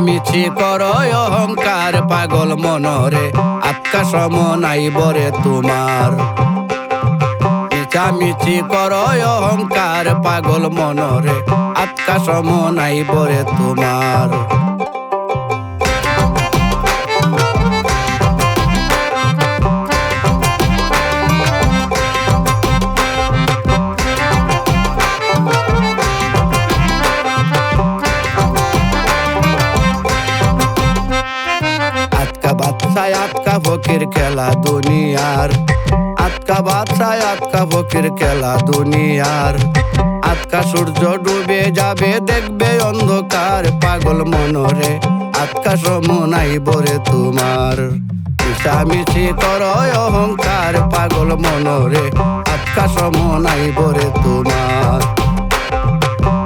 মিছি করো অহংকার পাগল মনরে আত্মা সম নাই বরে তোমার। মিছি করো অহংকার পাগল মনরে আত্মা সম নাই বরে তোমার। বাদশায় আটকা ফকির খেলা দুনিয়ার, আটকা বাদশায় আটকা ফকির খেলা দুনিয়ার। আটকা সূর্য ডুবে যাবে দেখবে অন্ধকার পাগল মনরে আটকা সম নাই বরে তোমার। মিশামিশি করো অহংকার পাগল মনরে আটকা সম নাই বরে তোমার।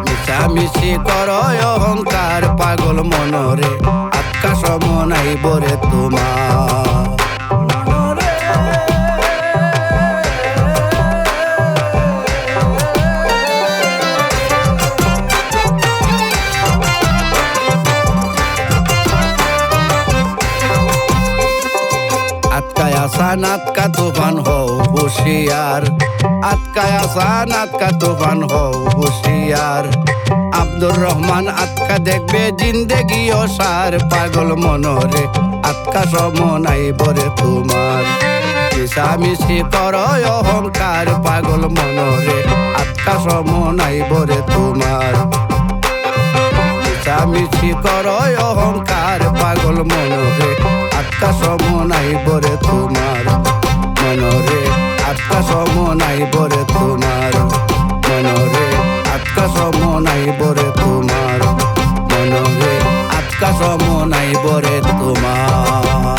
মিশামিশি করো অহংকার পাগল মনরে আটকা সম নাই বরে তোমার। আটকায় আসান আটকা তুফান হও হুশিয়ার, আটকায় আসান আটকা তুফান হও হুশিয়ার। আব্দুর রহমান আটকা দেখবে জিন্দেগি অসার পাগল মনরে আটকা সম নাই বরে তোমার। মিশামিশি করো অহংকার পাগল মনরে আটকা সম নাই বরে তোমার। মিশামিশি করো অহংকার পাগল মনরে আটকা সম নাই বরে তোমার। মনরে আটকা সম নাই বরে তোমার। মনরে আটকা সম নাই বরে তোমার। মনরে আটকা সম নাই বরে তোমার।